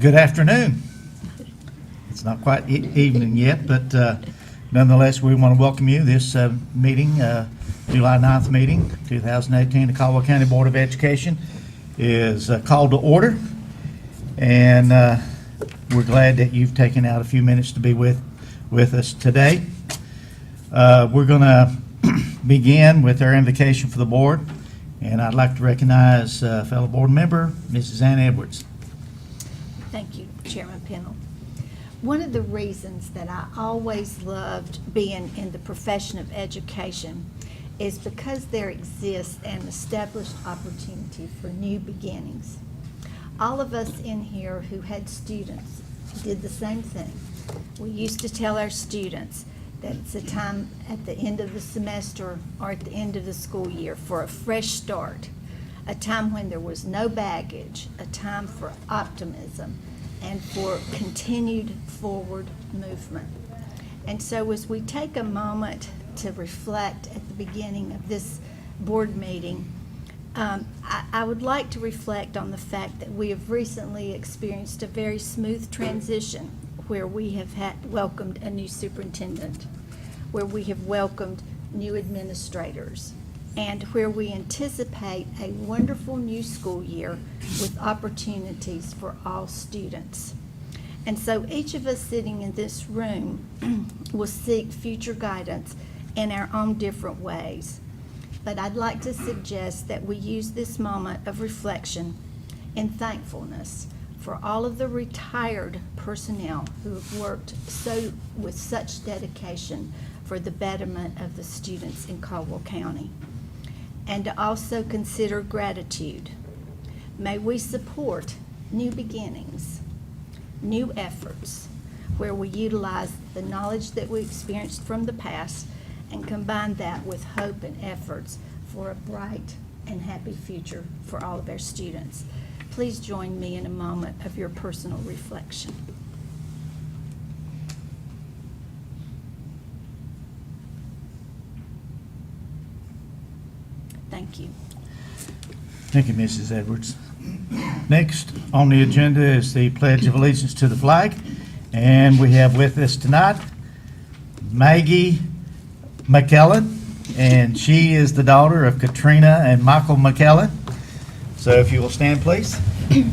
Good afternoon. It's not quite evening yet, but nonetheless, we want to welcome you. This meeting, July 9th meeting, 2018, the Caldwell County Board of Education is called to order. And we're glad that you've taken out a few minutes to be with us today. We're going to begin with our invocation for the board. And I'd like to recognize fellow board member, Mrs. Ann Edwards. Thank you, Chairman Pennell. One of the reasons that I always loved being in the profession of education is because there exists an established opportunity for new beginnings. All of us in here who had students did the same thing. We used to tell our students that it's a time at the end of the semester or at the end of the school year for a fresh start, a time when there was no baggage, a time for optimism and for continued forward movement. And so as we take a moment to reflect at the beginning of this board meeting, I would like to reflect on the fact that we have recently experienced a very smooth transition where we have welcomed a new superintendent, where we have welcomed new administrators, and where we anticipate a wonderful new school year with opportunities for all students. And so each of us sitting in this room will seek future guidance in our own different ways. But I'd like to suggest that we use this moment of reflection in thankfulness for all of the retired personnel who have worked with such dedication for the betterment of the students in Caldwell County. And to also consider gratitude. May we support new beginnings, new efforts, where we utilize the knowledge that we experienced from the past and combine that with hope and efforts for a bright and happy future for all of our students. Please join me in a moment of your personal reflection. Thank you. Thank you, Mrs. Edwards. Next on the agenda is the Pledge of Allegiance to the flag. And we have with us tonight Maggie McKellen, and she is the daughter of Katrina and Michael McKellen. So if you will stand, please. To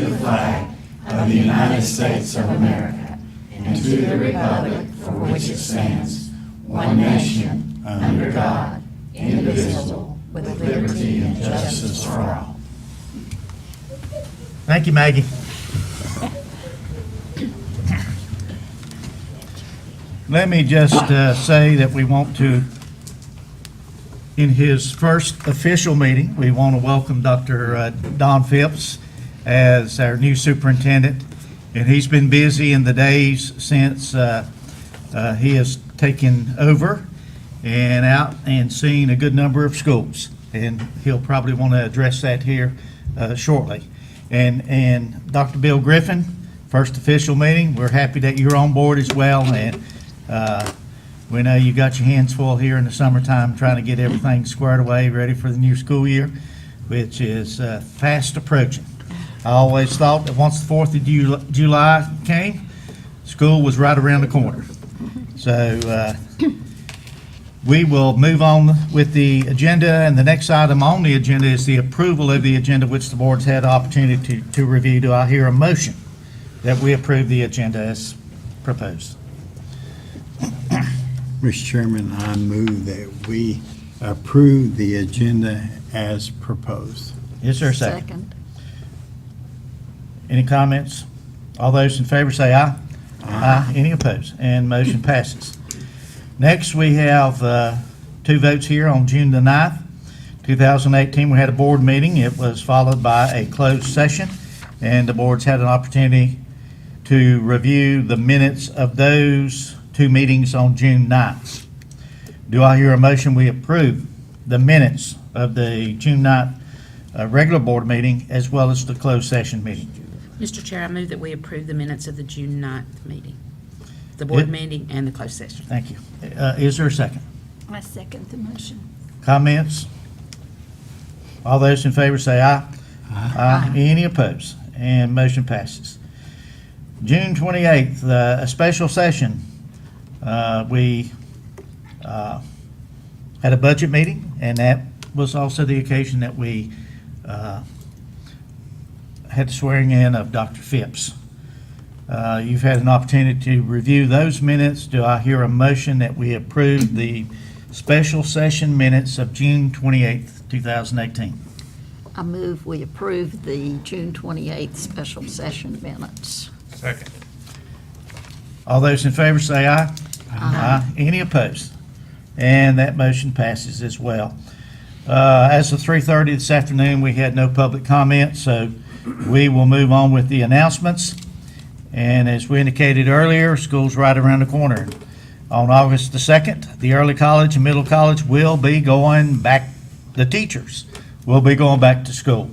the flag of the United States of America and to the republic for which it stands, one nation, under God, indivisible, with liberty and justice for all. Thank you, Maggie. Let me just say that we want to, in his first official meeting, we want to welcome Dr. Don Phipps as our new superintendent. And he's been busy in the days since he has taken over and out and seen a good number of schools. And he'll probably want to address that here shortly. And Dr. Bill Griffin, first official meeting, we're happy that you're on board as well. And we know you got your hands full here in the summertime trying to get everything squared away, ready for the new school year, which is fast approaching. I always thought that once the 4th of July came, school was right around the corner. So we will move on with the agenda, and the next item on the agenda is the approval of the agenda, which the board's had the opportunity to review. Do I hear a motion that we approve the agenda as proposed? Mr. Chairman, I move that we approve the agenda as proposed. Is there a second? Any comments? All those in favor say aye. Aye. Any opposed? And motion passes. Next, we have two votes here on June the 9th, 2018. We had a board meeting. It was followed by a closed session, and the board's had an opportunity to review the minutes of those two meetings on June 9th. Do I hear a motion we approve the minutes of the June 9th regular board meeting as well as the closed session meeting? Mr. Chair, I move that we approve the minutes of the June 9th meeting, the board meeting and the closed session. Thank you. Is there a second? I second the motion. Comments? All those in favor say aye. Aye. Any opposed? And motion passes. June 28th, a special session. We had a budget meeting, and that was also the occasion that we had the swearing in of Dr. Phipps. You've had an opportunity to review those minutes. Do I hear a motion that we approve the special session minutes of June 28th, 2018? I move we approve the June 28th special session minutes. Second. All those in favor say aye. Aye. Any opposed? And that motion passes as well. As of 3:30 this afternoon, we had no public comment, so we will move on with the announcements. And as we indicated earlier, school's right around the corner. On August the 2nd, the early college and middle college will be going back, the teachers will be going back to school.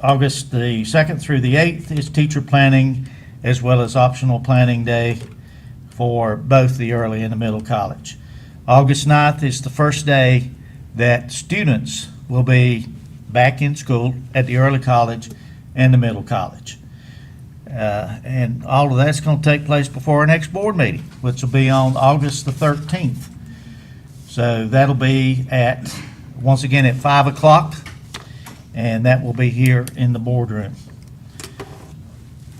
August the 2nd through the 8th is teacher planning as well as optional planning day for both the early and the middle college. August 9th is the first day that students will be back in school at the early college and the middle college. And all of that's going to take place before our next board meeting, which will be on August the 13th. So that'll be once again at 5 o'clock, and that will be here in the boardroom.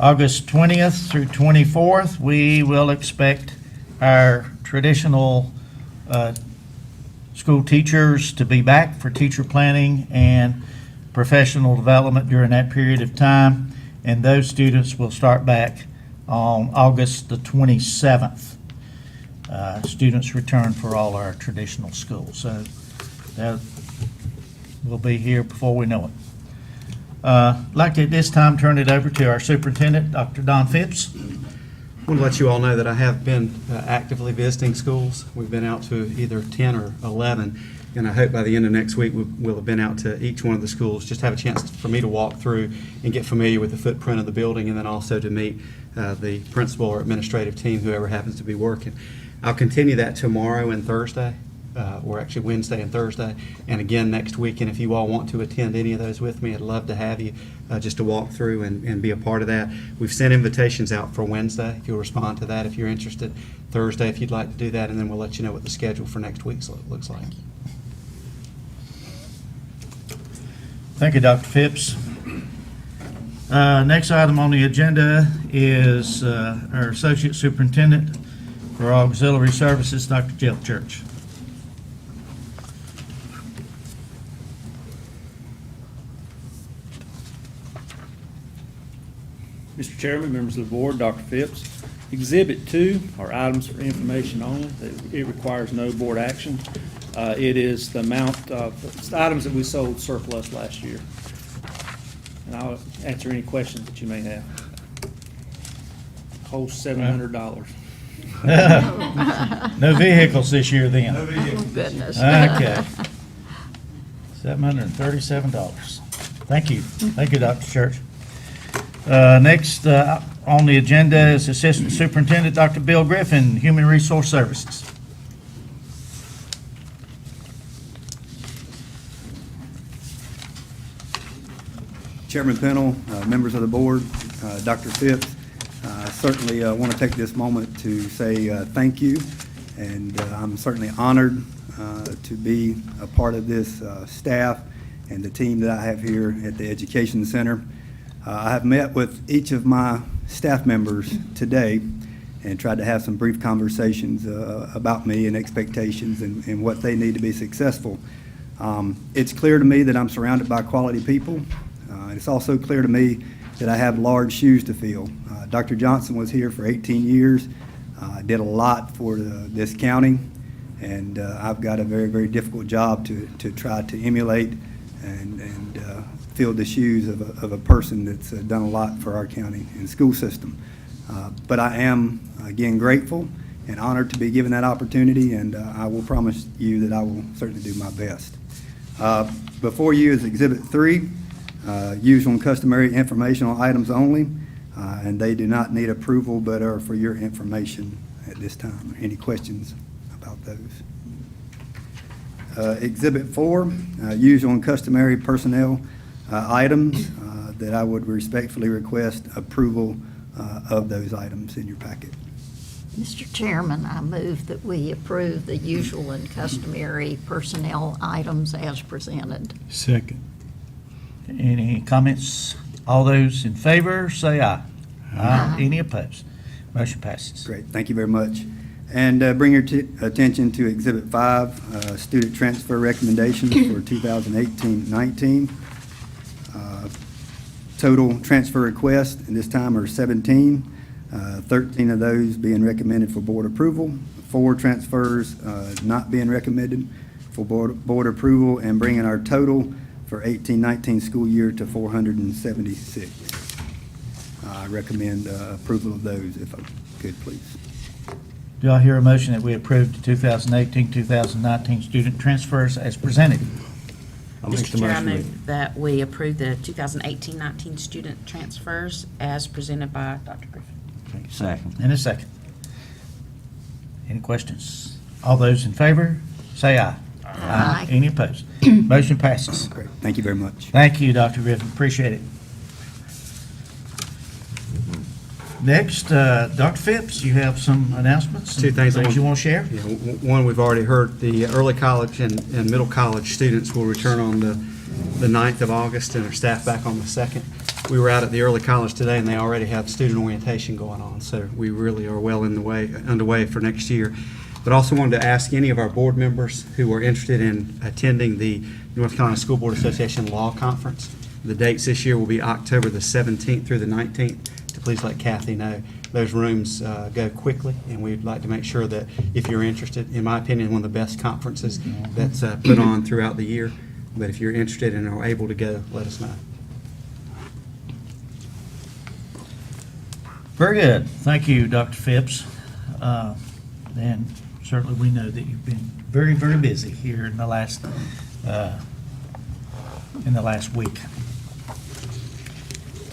August 20th through 24th, we will expect our traditional school teachers to be back for teacher planning and professional development during that period of time. And those students will start back on August the 27th. Students return for all our traditional schools. So that will be here before we know it. I'd like to at this time turn it over to our superintendent, Dr. Don Phipps. I want to let you all know that I have been actively visiting schools. We've been out to either 10 or 11, and I hope by the end of next week we'll have been out to each one of the schools, just have a chance for me to walk through and get familiar with the footprint of the building, and then also to meet the principal or administrative team, whoever happens to be working. I'll continue that tomorrow and Thursday, or actually Wednesday and Thursday, and again next week. And if you all want to attend any of those with me, I'd love to have you just to walk through and be a part of that. We've sent invitations out for Wednesday. If you'll respond to that if you're interested. Thursday if you'd like to do that, and then we'll let you know what the schedule for next week looks like. Thank you, Dr. Phipps. Next item on the agenda is our Associate Superintendent for Auxiliary Services, Dr. Jeff Church. Mr. Chairman, members of the board, Dr. Phipps. Exhibit 2 are items for information only. It requires no board action. It is the amount of it's the items that we sold surplus last year. And I'll answer any questions that you may have. Whole $700. No vehicles this year then? Oh, goodness. Okay. $737. Thank you. Thank you, Dr. Church. Next on the agenda is Assistant Superintendent Dr. Bill Griffin, Human Resource Services. Chairman Pennell, members of the board, Dr. Phipps, I certainly want to take this moment to say thank you, and I'm certainly honored to be a part of this staff and the team that I have here at the Education Center. I have met with each of my staff members today and tried to have some brief conversations about me and expectations and what they need to be successful. It's clear to me that I'm surrounded by quality people. It's also clear to me that I have large shoes to fill. Dr. Johnson was here for 18 years, did a lot for this county, and I've got a very, very difficult job to try to emulate and fill the shoes of a person that's done a lot for our county and school system. But I am, again, grateful and honored to be given that opportunity, and I will promise you that I will certainly do my best. Before you is Exhibit 3, usual and customary informational items only, and they do not need approval but are for your information at this time. Any questions about those. Exhibit 4, usual and customary personnel items that I would respectfully request approval of those items in your packet. Mr. Chairman, I move that we approve the usual and customary personnel items as presented. Second. Any comments? All those in favor, say aye. Aye. Any opposed? Motion passes. Great, thank you very much. And bring your attention to Exhibit 5, student transfer recommendations for 2018-19. Total transfer requests at this time are 17, 13 of those being recommended for board approval, 4 transfers not being recommended for board approval, and bringing our total for 18-19 school year to 476. I recommend approval of those, if I could, please. Do I hear a motion that we approve the 2018-2019 student transfers as presented? Mr. Chair, I move that we approve the 2018-19 student transfers as presented by Dr. Griffin. Second. In a second. Any questions? All those in favor, say aye. Aye. Any opposed? Motion passes. Great, thank you very much. Thank you, Dr. Griffin, appreciate it. Next, Dr. Phipps, you have some announcements? and 2 things I want- you want to share? Yeah, one, we've already heard, the early college and middle college students will return on the 9th of August, and our staff back on the 2nd. We were out at the early college today, and they already have student orientation going on, so we really are well underway for next year. But also wanted to ask any of our board members who are interested in attending the North Carolina School Board Association Law Conference. The dates this year will be October the 17th through the 19th. To please let Kathy know. Those rooms go quickly, and we'd like to make sure that if you're interested, in my opinion, one of the best conferences that's put on throughout the year. But if you're interested and are able to go, let us know. Very good. Thank you, Dr. Phipps. And certainly we know that you've been very, very busy here in the last week.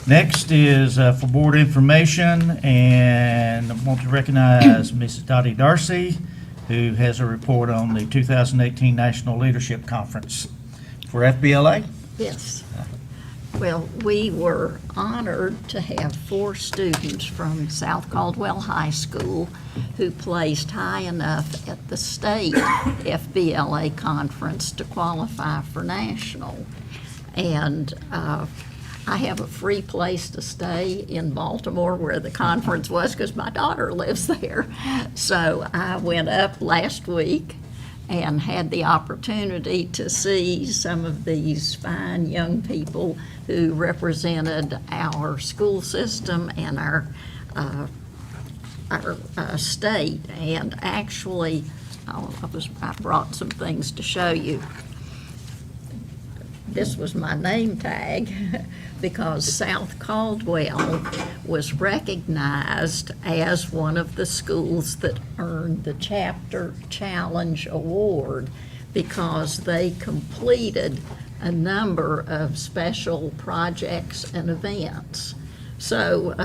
Next is for board information, and I want to recognize Mrs. Dottie Darcy, who has a report on the 2018 National Leadership Conference for FBLA. Yes. Well, we were honored to have 4 students from South Caldwell High School who placed high enough at the state FBLA conference to qualify for national. And I have a free place to stay in Baltimore where the conference was because my daughter lives there. So I went up last week and had the opportunity to see some of these fine young people who represented our school system and our state. And actually, I brought some things to show you. This was my name tag because South Caldwell was recognized as one of the schools that earned the Chapter Challenge Award because they completed a number of special projects and events. So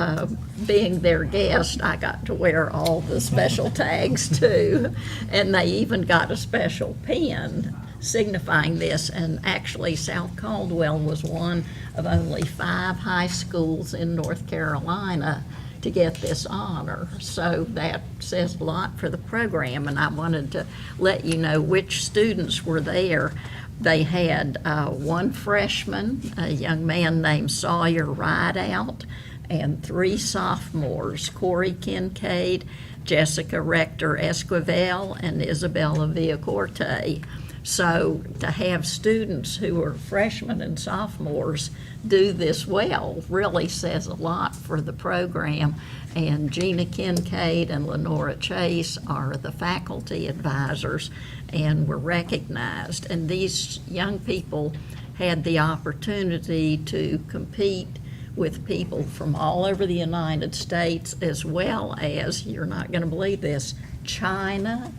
being their guest, I got to wear all the special tags too, and they even got a special pin signifying this. And actually South Caldwell was one of only 5 high schools in North Carolina to get this honor. So that says a lot for the program, and I wanted to let you know which students were there. They had 1 freshman, a young man named Sawyer Rideout, and 3 sophomores, Corey Kincaid, Jessica Rector Esquivel, and Isabella Villacorte. So to have students who are freshmen and sophomores do this well really says a lot for the program. And Gina Kincaid and Lenora Chase are the faculty advisors and were recognized. And these young people had the opportunity to compete with people from all over the United States, as well as, you're not going to believe this, China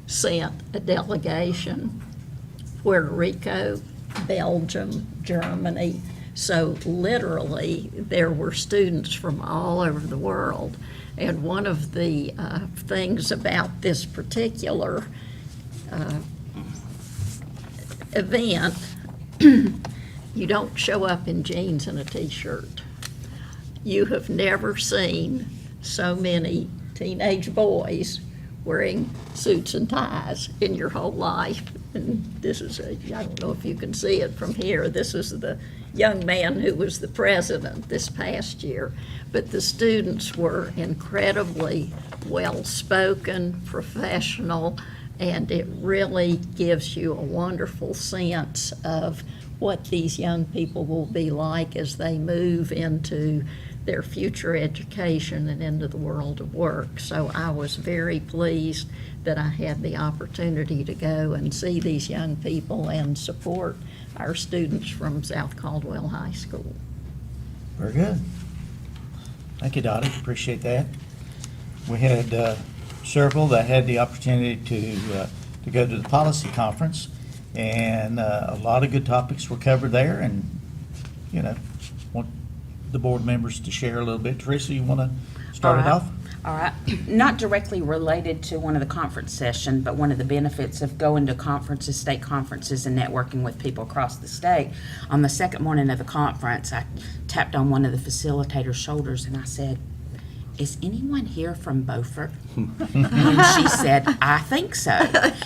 sent a delegation, Puerto Rico, Belgium, Germany, So literally, there were students from all over the world. And one of the things about this particular event, you don't show up in jeans and a t-shirt. You have never seen so many teenage boys wearing suits and ties in your whole life. And this is I don't know if you can see it from here, this is the young man who was the president this past year. But the students were incredibly well-spoken, professional, and it really gives you a wonderful sense of what these young people will be like as they move into their future education and into the world of work. So I was very pleased that I had the opportunity to go and see these young people and support our students from South Caldwell High School. Very good. Thank you, Dottie. Appreciate that. We had several that had the opportunity to go to the policy conference, and a lot of good topics were covered there, and, you know, want the board members to share a little bit. Teresa, you want to start it off? All right. Not directly related to one of the conference sessions, but one of the benefits of going to conferences, state conferences, and networking with people across the state. On the second morning of the conference, I tapped on one of the facilitators' shoulders and I said, "Is anyone here from Beaufort?" And she said, "I think so."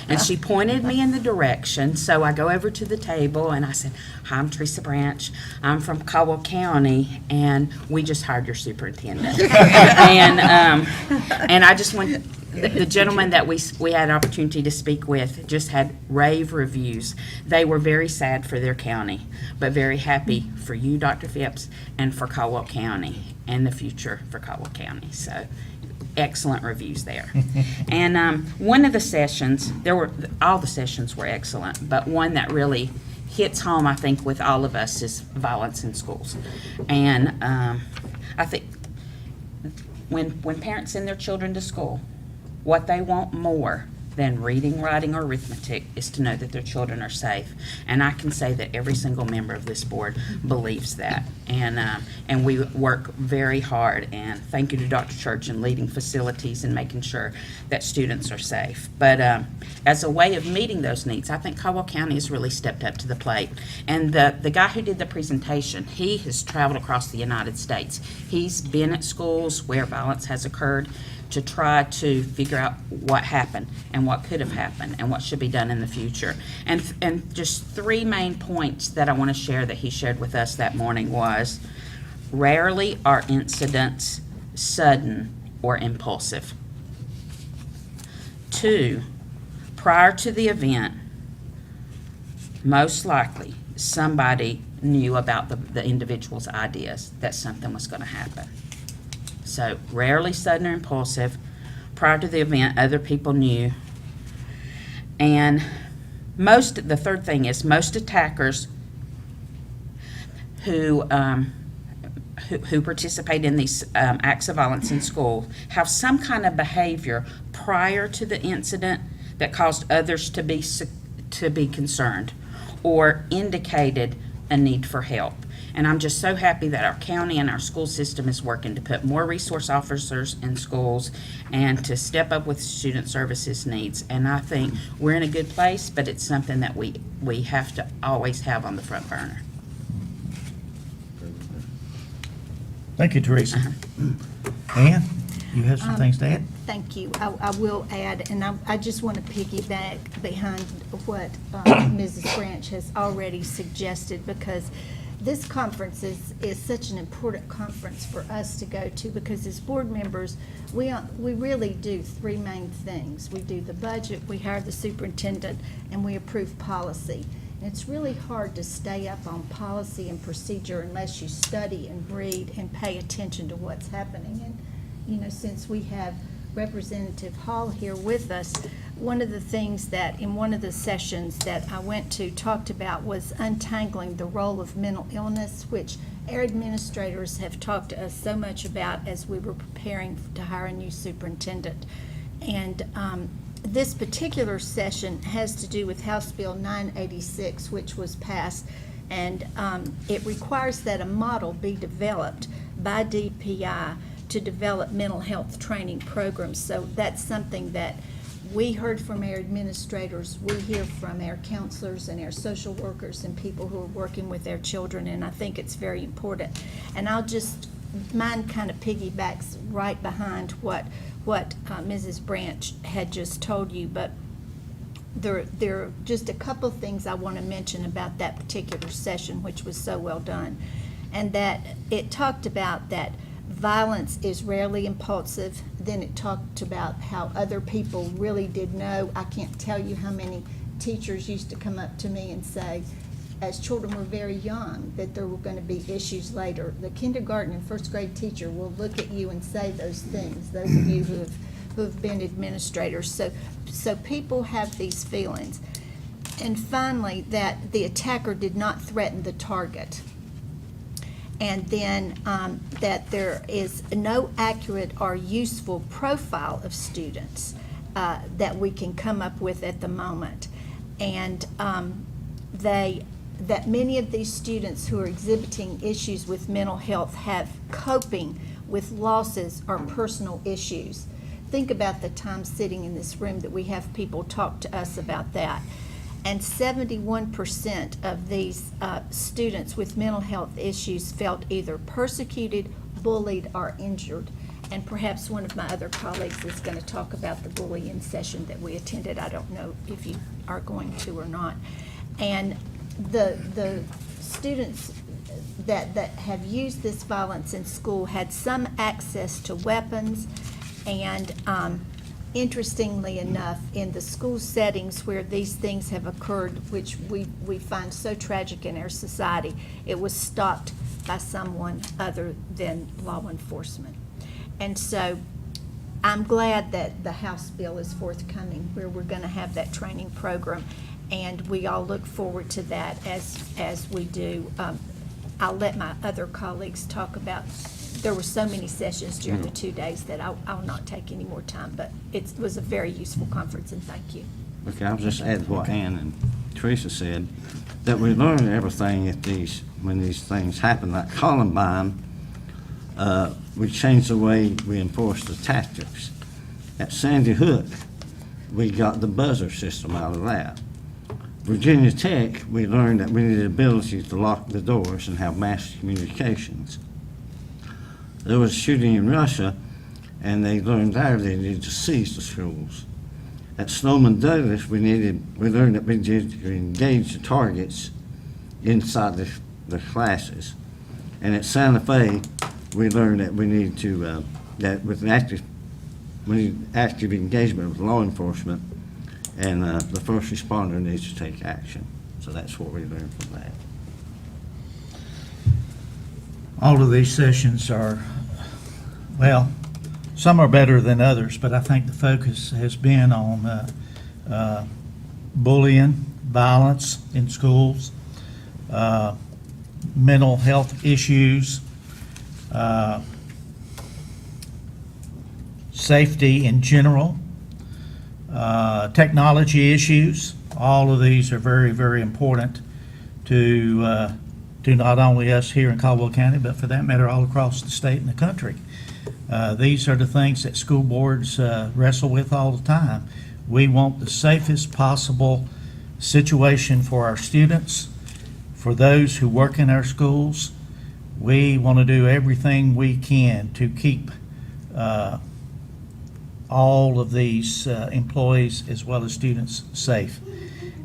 And she pointed me in the direction. So I go over to the table and I said, "Hi, I'm Teresa Branch. I'm from Caldwell County, and we just hired your superintendent." And I just went. The gentleman that we had an opportunity to speak with just had rave reviews. They were very sad for their county, but very happy for you, Dr. Phipps, and for Caldwell County and the future for Caldwell County. So excellent reviews there. And one of the sessions, all the sessions were excellent, but one that really hits home, I think, with all of us is violence in schools. And I think when parents send their children to school, what they want more than reading, writing, or arithmetic is to know that their children are safe. And I can say that every single member of this board believes that. And we work very hard. And thank you to Dr. Church in leading facilities and making sure that students are safe. But as a way of meeting those needs, I think Caldwell County has really stepped up to the plate. And the guy who did the presentation, he has traveled across the United States. He's been at schools where violence has occurred to try to figure out what happened and what could have happened and what should be done in the future. And just three main points that I want to share that he shared with us that morning was, rarely are incidents sudden or impulsive. 2, prior to the event, most likely somebody knew about the individual's ideas that something was going to happen. So rarely sudden or impulsive. Prior to the event, other people knew. And the third thing is, most attackers who participate in these acts of violence in school have some kind of behavior prior to the incident that caused others to be concerned or indicated a need for help. And I'm just so happy that our county and our school system is working to put more resource officers in schools and to step up with student services needs. And I think we're in a good place, but it's something that we have to always have on the front burner. Thank you, Teresa. Ann, you have some things to add? Thank you. I will add, and I just want to piggyback behind what Mrs. Branch has already suggested, because this conference is such an important conference for us to go to, because as board members, we really do three main things. We do the budget, we hire the superintendent, and we approve policy. And it's really hard to stay up on policy and procedure unless you study and read and pay attention to what's happening. And, you know, since we have Representative Hall here with us, one of the things that in one of the sessions that I went to talked about was untangling the role of mental illness, which our administrators have talked to us so much about as we were preparing to hire a new superintendent. And this particular session has to do with House Bill 986, which was passed And it requires that a model be developed by DPI to develop mental health training programs. So that's something that we heard from our administrators, we hear from our counselors and our social workers and people who are working with their children, and I think it's very important. And mine kind of piggybacks right behind what Mrs. Branch had just told you, but there are just a couple of things I want to mention about that particular session, which was so well done. And that it talked about that violence is rarely impulsive. Then it talked about how other people really did know. I can't tell you how many teachers used to come up to me and say, as children were very young, that there were going to be issues later. The kindergarten and first grade teacher will look at you and say those things, those of you who have been administrators. So people have these feelings. And finally, that the attacker did not threaten the target. And then that there is no accurate or useful profile of students that we can come up with at the moment. And that many of these students who are exhibiting issues with mental health have coping with losses or personal issues. Think about the time sitting in this room that we have people talk to us about that. And 71% of these students with mental health issues felt either persecuted, bullied, or injured. And perhaps one of my other colleagues is going to talk about the bullying session that we attended. I don't know if you are going to or not. And the students that have used this violence in school had some access to weapons, and interestingly enough, in the school settings where these things have occurred, which we find so tragic in our society, it was stopped by someone other than law enforcement. And so I'm glad that the House bill is forthcoming, where we're going to have that training program, and we all look forward to that as we do. I'll let my other colleagues talk about. There were so many sessions during the 2 days that I'll not take any more time, but it was a very useful conference, and thank you. Okay, I'll just add to what Ann and Teresa said, that we learn everything when these things happen, like Columbine. We changed the way we enforce the tactics. At Sandy Hook, we got the buzzer system out of that. Virginia Tech, we learned that we needed the ability to lock the doors and have mass communications. There was a shooting in Russia, and they learned there they needed to seize the schools. At Snowman Douglas, we learned that we needed to engage the targets inside the classes. And at Santa Fe, we learned that we need to that with we need active engagement with law enforcement, and the first responder needs to take action. So that's what we learned from that. All of these sessions are, well, some are better than others, but I think the focus has been on bullying, violence in schools, mental health issues, safety in general, technology issues. All of these are very, very important to not only us here in Caldwell County, but for that matter, all across the state and the country. These are the things that school boards wrestle with all the time. We want the safest possible situation for our students, for those who work in our schools. We want to do everything we can to keep all of these employees as well as students safe.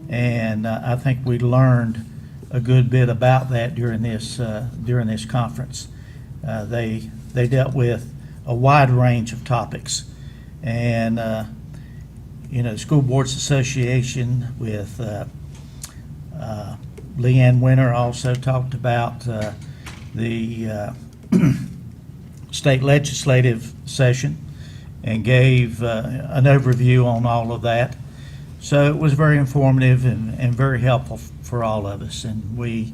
And I think we learned a good bit about that during this conference. They dealt with a wide range of topics, and the School Boards Association with Leanne Winter also talked about the state legislative session and gave an overview on all of that. So it was very informative and very helpful for all of us, and we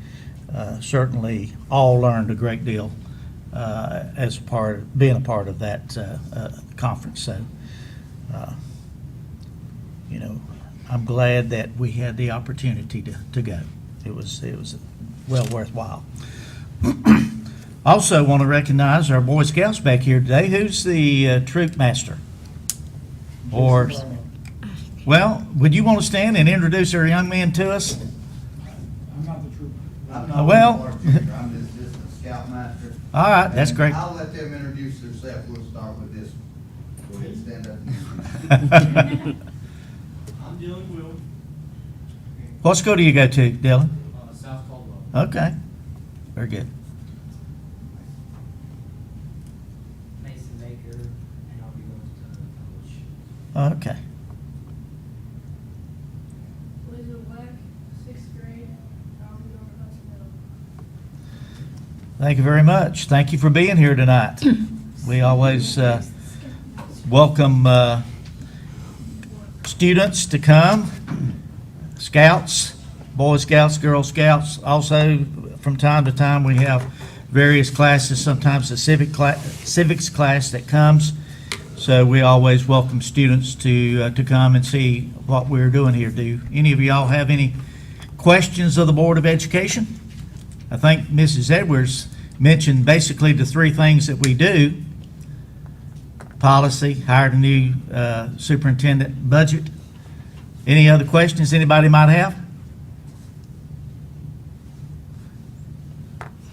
certainly all learned a great deal as being a part of that conference. So, I'm glad that we had the opportunity to go. It was well worthwhile. Also want to recognize our Boy Scouts back here today. Who's the troop master? Or, well, would you want to stand and introduce our young men to us? I'm not the trooper. Well- I'm just a scoutmaster. All right, that's great. I'll let them introduce themselves. We'll start with this. Go ahead, stand up. I'm Dylan Will, What school do you go to, Dylan? South Caldwell. Okay, very good. Mason Baker, and I'll be going to college. Okay. Elizabeth Black, sixth grade, I'll be going to Hudson Middle. Thank you very much. Thank you for being here tonight. We always welcome students to come, scouts, Boy Scouts, Girl Scouts. Also, from time to time, we have various classes, sometimes the civics class that comes. So we always welcome students to come and see what we're doing here. Do any of y'all have any questions of the Board of Education? I think Mrs. Edwards mentioned basically the three things that we do. Policy, hired a new superintendent, budget. Any other questions anybody might have?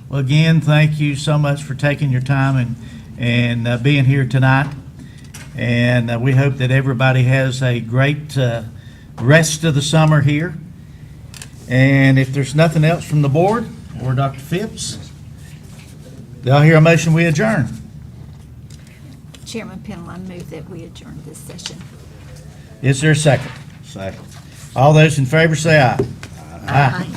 Well, again, thank you so much for taking your time and being here tonight. And we hope that everybody has a great rest of the summer here. And if there's nothing else from the board or Dr. Phipps, do I hear a motion we adjourn? Chairman Pennell, I move that we adjourn this session. Is there a second? Second. All those in favor say aye. Aye.